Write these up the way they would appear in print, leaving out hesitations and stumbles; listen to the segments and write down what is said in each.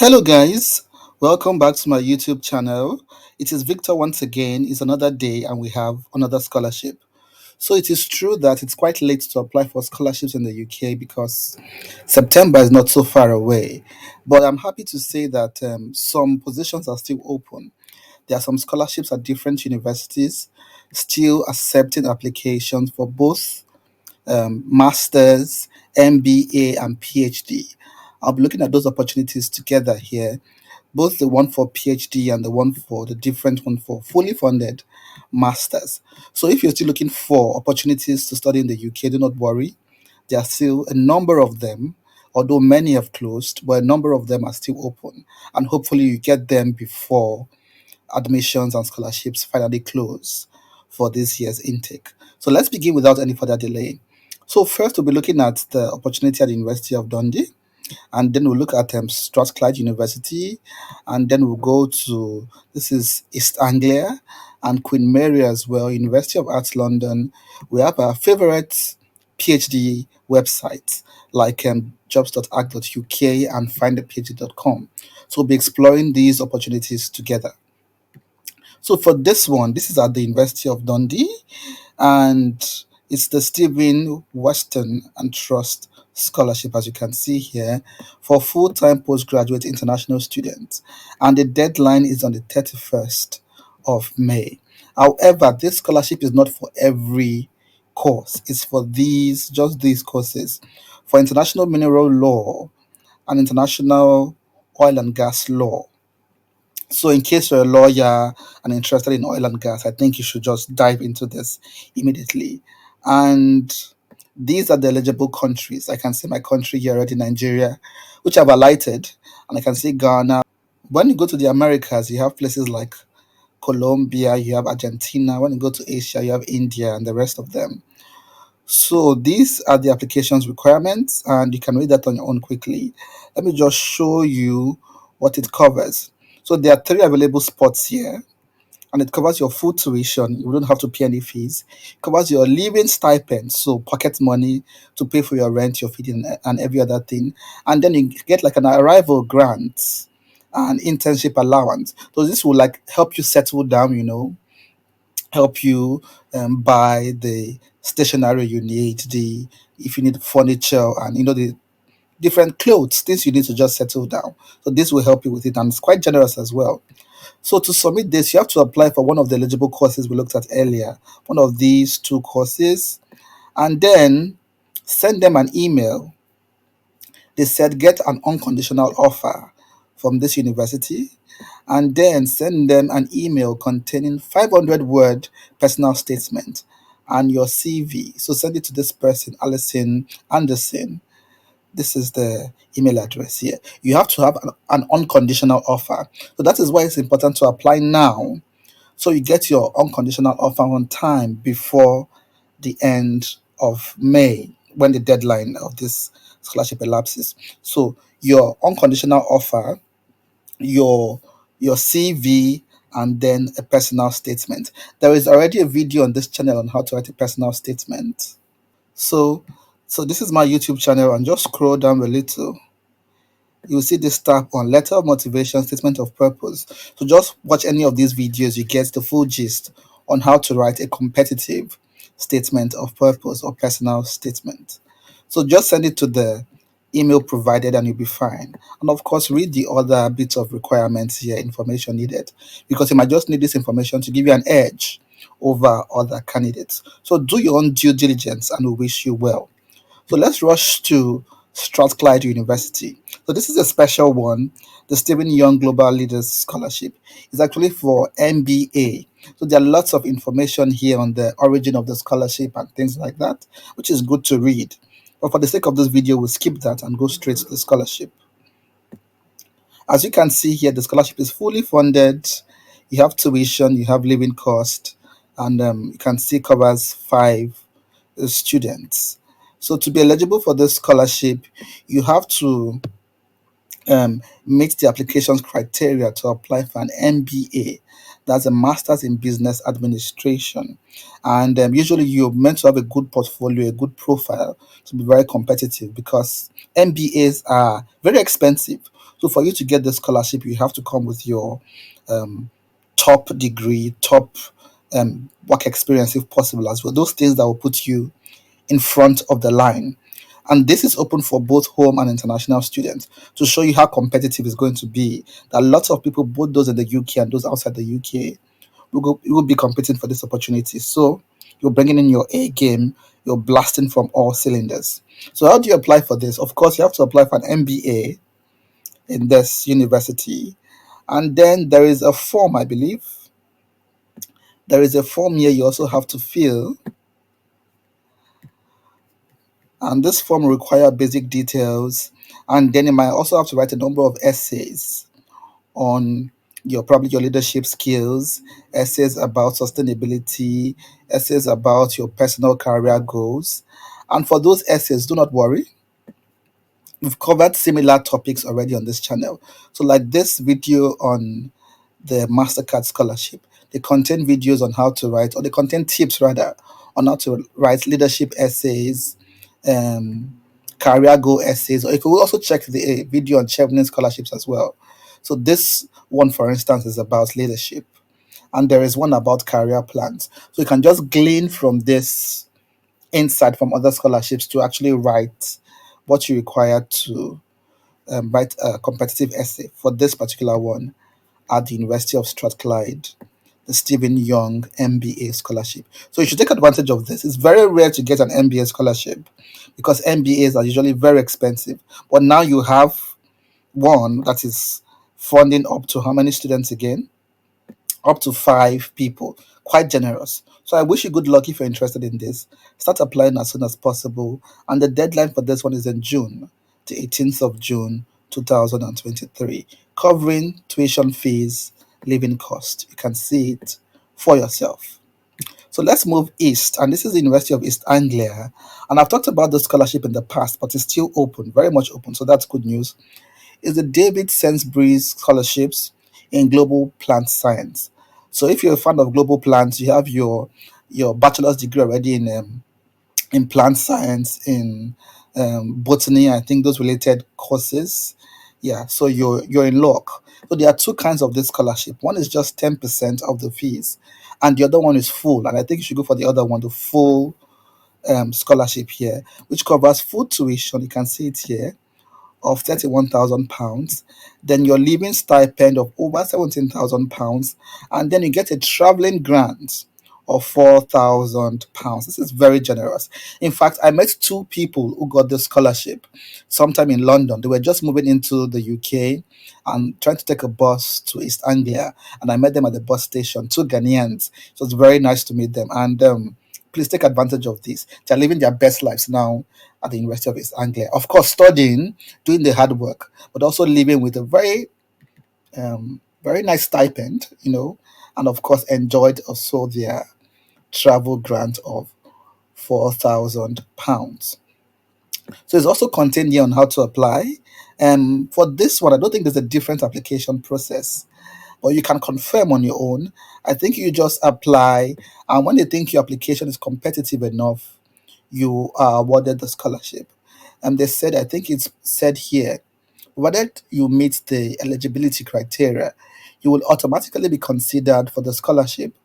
Hello, guys. Welcome back to my YouTube channel. It is Victor once again. It's another day, and we have another scholarship. So, it is true that it's quite late to apply for scholarships in the UK because September is not so far away. But I'm happy to say that some positions are still open. There are some scholarships at different universities still accepting applications for both masters, MBA, and PhD. I'll be looking at those opportunities together here, both the one for PhD and the one for the different one for fully funded masters. So if you're still looking for opportunities to study in the UK, do not worry. There are still a number of them, although many have closed, but a number of them are still open. And hopefully you get them before admissions and scholarships finally close for this year's intake. So let's begin without any further delay. So first we'll be looking at the opportunity at the University of Dundee, and then we'll look at Strathclyde University, and then we'll go to this is East Anglia and Queen Mary as well, University of Arts London. We have our favorite PhD websites like jobs.arc.uk and findthephd.com. So we'll be exploring these opportunities together. So for this one, this is at the University of Dundee, and it's the Stephen Weston and Trust Scholarship, as you can see here, for full-time postgraduate international students, and the deadline is on the 31st of May. However, this scholarship is not for every course. It's for just these courses, for international mineral law and international oil and gas law. So, in case you're a lawyer and interested in oil and gas, I think you should just dive into this immediately. And these are the eligible countries. I can see my country here already, Nigeria, which I've highlighted, and I can see Ghana. When you go to the Americas, you have places like Colombia, you have Argentina. When you go to Asia, you have India and the rest of them. So these are the applications requirements, and you can read that on your own quickly. Let me just show you what it covers. So there are three available spots here, and it covers your full tuition. You don't have to pay any fees. It covers your living stipend, so pocket money to pay for your rent, your feeding, and every other thing. And then you get like an arrival grant and internship allowance. So this will like help you settle down, help you buy the stationery you need, the if you need furniture and the different clothes, things you need to just settle down. So this will help you with it, and it's quite generous as well. So to submit this, you have to apply for one of the eligible courses we looked at earlier, one of these two courses, and then send them an email. They said get an unconditional offer from this university, and then send them an email containing 500 word personal statement and your CV. So send it to this person, Alison Anderson. This is the email address here. You have to have an unconditional offer. So that is why it's important to apply now, so you get your unconditional offer on time before the end of May, when the deadline of this scholarship elapses. So your unconditional offer, your CV, and then a personal statement. There is already a video on this channel on how to write a personal statement. So this is my YouTube channel, and just scroll down a little. You'll see this tab on letter of motivation, statement of purpose. So just watch any of these videos, you get the full gist on how to write a competitive statement of purpose or personal statement. So just send it to the email provided and you'll be fine. And of course, read the other bits of requirements here, information needed, because you might just need this information to give you an edge over other candidates. So do your own due diligence, and we wish you well. So let's rush to Strathclyde University. So this is a special one. The Stephen Young Global Leaders Scholarship is actually for MBA. So there are lots of information here on the origin of the scholarship and things like that, which is good to read. But for the sake of this video, we'll skip that and go straight to the scholarship. As you can see here, the scholarship is fully funded. You have tuition, you have living cost, and you can see covers five students. So to be eligible for this scholarship, you have to meet the applications criteria to apply for an MBA. That's a Master's in Business Administration. And usually you're meant to have a good portfolio, a good profile to be very competitive, because MBAs are very expensive. So for you to get the scholarship, you have to come with your um, top degree, top work experience if possible as well. Those things that will put you in front of the line. And this is open for both home and international students to show you how competitive it's going to be. That lots of people, both those in the UK and those outside the UK, will be competing for this opportunity. So you're bringing in your A game, you're blasting from all cylinders. So how do you apply for this? Of course, you have to apply for an MBA in this university, and then there is a form, I believe. There is a form here you also have to fill, and this form require basic details, and then you might also have to write a number of essays on your probably your leadership skills, essays about sustainability, essays about your personal career goals. And for those essays, do not worry, we've covered similar topics already on this channel. So like this video on the Mastercard scholarship, they contain videos on how to write, or they contain tips rather, on how to write leadership essays, um, career goal essays, or you could also check the video on Chevening scholarships as well. So this one, for instance, is about leadership, and there is one about career plans. So you can just glean from this insight from other scholarships to actually write what you require to write a competitive essay for this particular one at the University of Strathclyde, the Stephen Young MBA scholarship. So you should take advantage of this. It's very rare to get an MBA scholarship because MBAs are usually very expensive. But now you have one that is funding up to how many students again? Up to 5 people. Quite generous. So I wish you good luck if you're interested in this. Start applying as soon as possible. And the deadline for this one is in June, the 18th of June 2023, covering tuition fees, living cost. You can see it for yourself. So let's move east, and this is the University of East Anglia. And I've talked about the scholarship in the past, but it's still open, very much open. So that's good news. Is the David Sainsbury's scholarships in global plant science. So if you're a fan of global plants, you have your bachelor's degree already in plant science, in botany, I think those related courses. Yeah, so you're in luck. So there are two kinds of this scholarship. One is just 10% of the fees, and the other one is full. And I think you should go for the other one, the full scholarship here, which covers full tuition. You can see it here of £31,000, then your living stipend of over £17,000, and then you get a traveling grant of £4,000. This is very generous. In fact, I met two people who got the scholarship sometime in London. They were just moving into the UK and trying to take a bus to East Anglia, and I met them at the bus station. Two Ghanaians. So it's very nice to meet them, and please take advantage of this. They're living their best lives now at the University of East Anglia. Of course, studying, doing the hard work, but also living with a very nice stipend, and of course enjoyed also their travel grant of £4,000. So it's also contained here on how to apply. For this one, I don't think there's a different application process, but you can confirm on your own. I think you just apply, and when they think your application is competitive enough, you are awarded the scholarship. And they said, I think it's said here, provided you meet the eligibility criteria, you will automatically be considered for the scholarship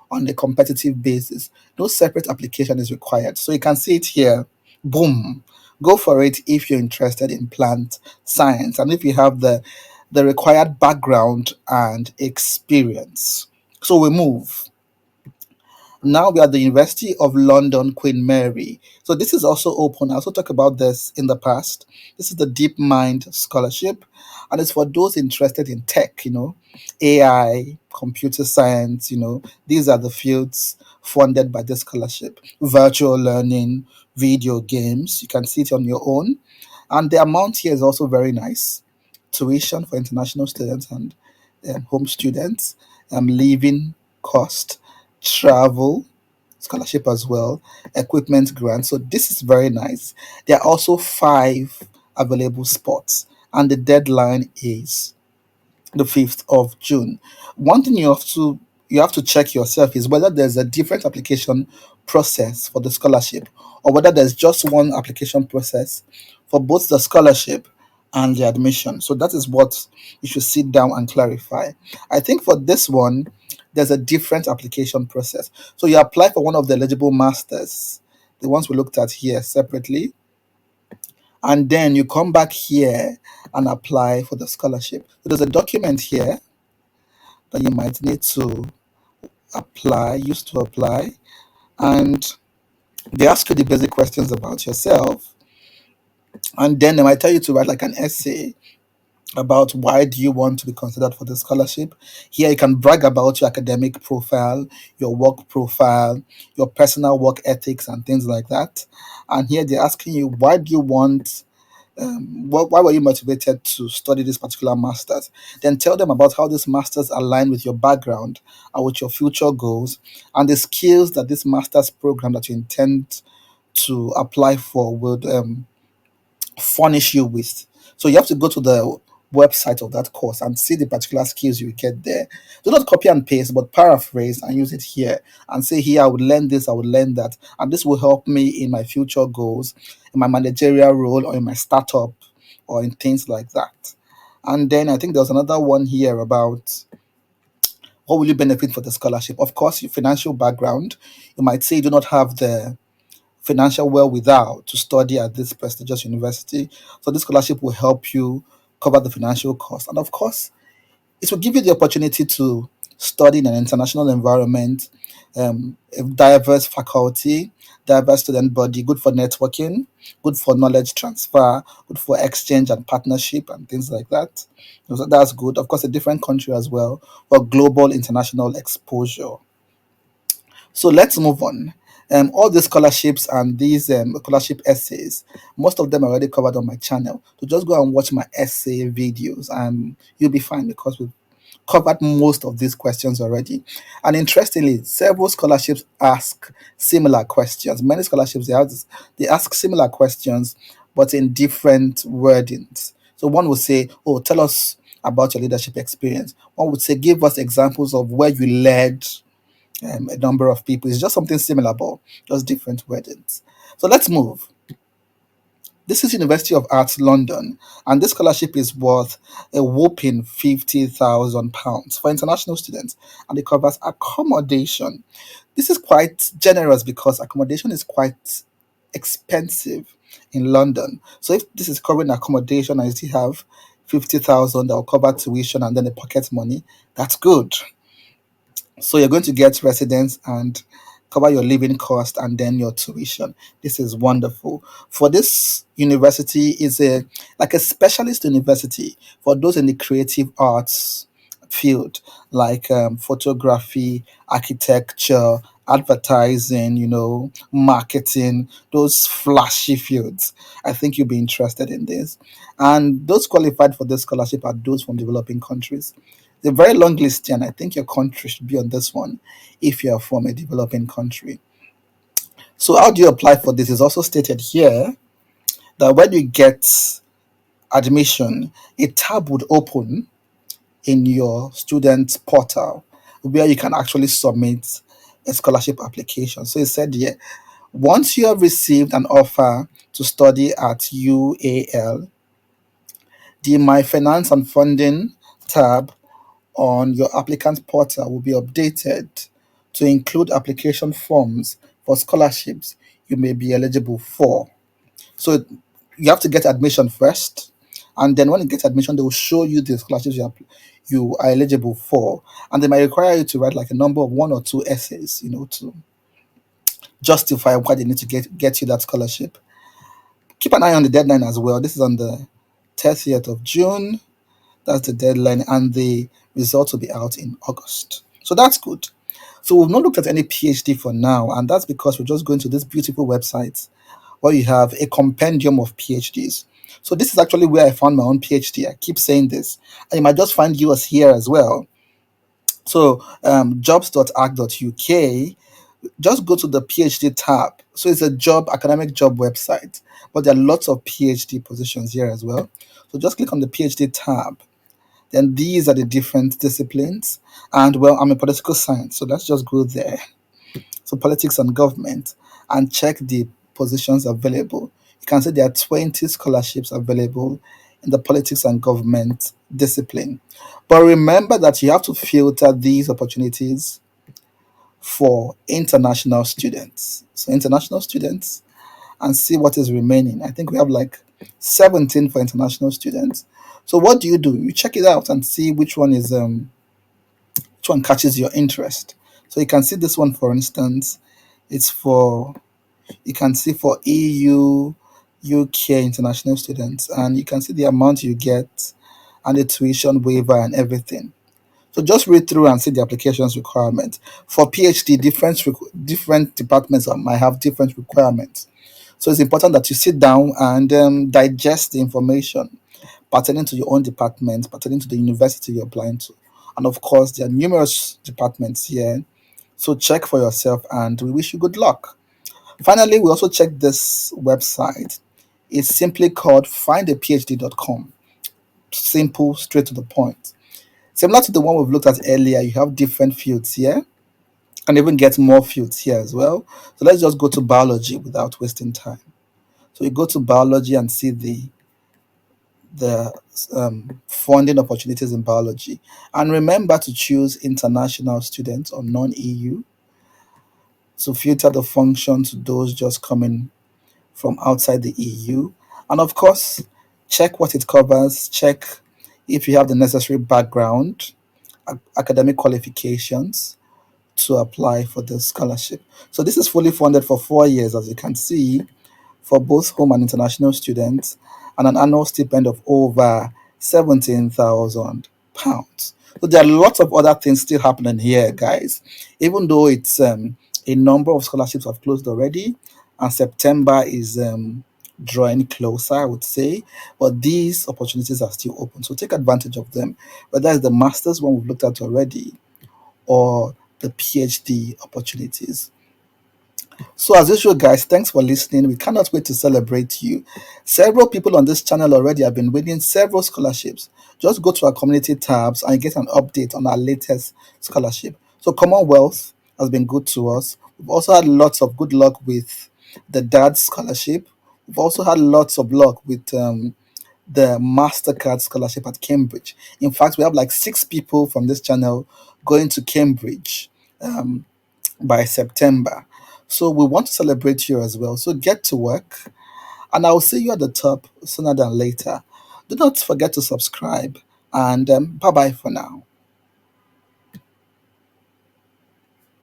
on a competitive basis. No separate application is required. So you can see it here. Boom. Go for it if you're interested in plant science and if you have the required background and experience. So we move. Now we are at the University of London, Queen Mary. So this is also open. I also talked about this in the past. This is the Deep Mind Scholarship, and it's for those interested in tech, AI, computer science, these are the fields funded by this scholarship. Virtual learning, video games, you can see it on your own. And the amount here is also very nice. Tuition for international students and home students, living cost, travel scholarship as well, equipment grant. So this is very nice. There are also 5 available spots, and the deadline is the 5th of June. One thing you have to check yourself is whether there's a different application process for the scholarship or whether there's just one application process for both the scholarship and the admission. So that is what you should sit down and clarify. I think for this one, there's a different application process. So you apply for one of the eligible masters, the ones we looked at here separately, and then you come back here and apply for the scholarship. So there's a document here that you might need to use to apply, and they ask you the basic questions about yourself, and then they might tell you to write like an essay about why do you want to be considered for the scholarship. Here you can brag about your academic profile, your work profile, your personal work ethics and things like that. And here they're asking you, why do you want why were you motivated to study this particular masters? Then tell them about how this masters align with your background and with your future goals, and the skills that this masters program that you intend to apply for would furnish you with. So you have to go to the website of that course and see the particular skills you get there. Do not copy and paste, but paraphrase and use it here and say, here, I would learn this, I would learn that. And this will help me in my future goals, in my managerial role, or in my startup, or in things like that. And then I think there's another one here about what will you benefit for the scholarship. Of course, your financial background. You might say you do not have the financial wherewithal to study at this prestigious university. So this scholarship will help you cover the financial cost. And of course, it will give you the opportunity to study in an international environment, a diverse faculty, diverse student body, good for networking, good for knowledge transfer, good for exchange and partnership and things like that. So that's good. Of course, a different country as well, for global international exposure. So let's move on. All these scholarships and these scholarship essays, most of them are already covered on my channel. So just go and watch my essay videos and you'll be fine because we've covered most of these questions already. And interestingly, several scholarships ask similar questions. Many scholarships they ask similar questions, but in different wordings. So one will say, "Oh, tell us about your leadership experience." One would say, "Give us examples of where you led a number of people." It's just something similar, but just different wordings. So let's move. This is University of Arts London, and this scholarship is worth a whopping £50,000 for international students, and it covers accommodation. This is quite generous because accommodation is quite expensive in London. So if this is covering accommodation and you still have 50,000 that will cover tuition and then the pocket money, that's good. So you're going to get residence and cover your living cost and then your tuition. This is wonderful. For this university is a like a specialist university for those in the creative arts field, like photography, architecture, advertising, marketing, those flashy fields. I think you'll be interested in this. And those qualified for this scholarship are those from developing countries. It's a very long list, and I think your country should be on this one if you are from a developing country. So, how do you apply for this? Is also stated here that when you get admission, a tab would open in your student portal where you can actually submit a scholarship application. So, it said here, once you have received an offer to study at UAL, the My Finance and Funding tab on your applicant portal will be updated to include application forms for scholarships you may be eligible for. So you have to get admission first, and then when you get admission, they will show you the scholarships you are eligible for, and they might require you to write like a number of one or two essays, to justify why they need to get you that scholarship. Keep an eye on the deadline as well. This is on the 30th of June. That's the deadline, and the results will be out in August. So that's good. So we've not looked at any PhD for now, and that's because we're just going to this beautiful website where you have a compendium of PhDs. So this is actually where I found my own PhD. I keep saying this, and you might just find yours here as well. So jobs.arc.uk, just go to the PhD tab. So it's a academic job website, but there are lots of PhD positions here as well. So just click on the PhD tab. Then these are the different disciplines. And well, I'm a political science, so let's just go there. So politics and government, and check the positions available. You can see there are 20 scholarships available in the politics and government discipline. But remember that you have to filter these opportunities for international students. So, international students, and see what is remaining. I think we have like 17 for international students. So, what do? You check it out and see which one catches your interest. So, you can see this one, for instance, it's for you can see for EU, UK international students, and you can see the amount you get and the tuition waiver and everything. So just read through and see the applications requirement. For PhD, different departments might have different requirements. So it's important that you sit down and digest the information pertaining to your own department, pertaining to the university you're applying to. And of course, there are numerous departments here. So check for yourself and we wish you good luck. Finally, we also check this website. It's simply called findaphd.com. Simple, straight to the point. Similar to the one we've looked at earlier, you have different fields here and even get more fields here as well. So let's just go to biology without wasting time. So you go to biology and see the funding opportunities in biology. And remember to choose international students or non-EU. So filter the function to those just coming from outside the EU. And of course, check what it covers, check if you have the necessary background, academic qualifications to apply for the scholarship. So this is fully funded for 4 years, as you can see, for both home and international students, and an annual stipend of over £17,000. So there are lots of other things still happening here, guys. Even though it's a number of scholarships have closed already, and September is drawing closer, I would say, but these opportunities are still open. So take advantage of them, whether it's the master's one we've looked at already or the PhD opportunities. So, as usual, guys, thanks for listening. We cannot wait to celebrate you. Several people on this channel already have been winning several scholarships. Just go to our community tabs and get an update on our latest scholarship. So, Commonwealth has been good to us. We've also had lots of good luck with the DAD scholarship. We've also had lots of luck with the MasterCard scholarship at Cambridge. In fact, we have like 6 people from this channel going to Cambridge. By September. So we want to celebrate you as well. So get to work, and I'll see you at the top sooner than later. Do not forget to subscribe, and bye bye for now.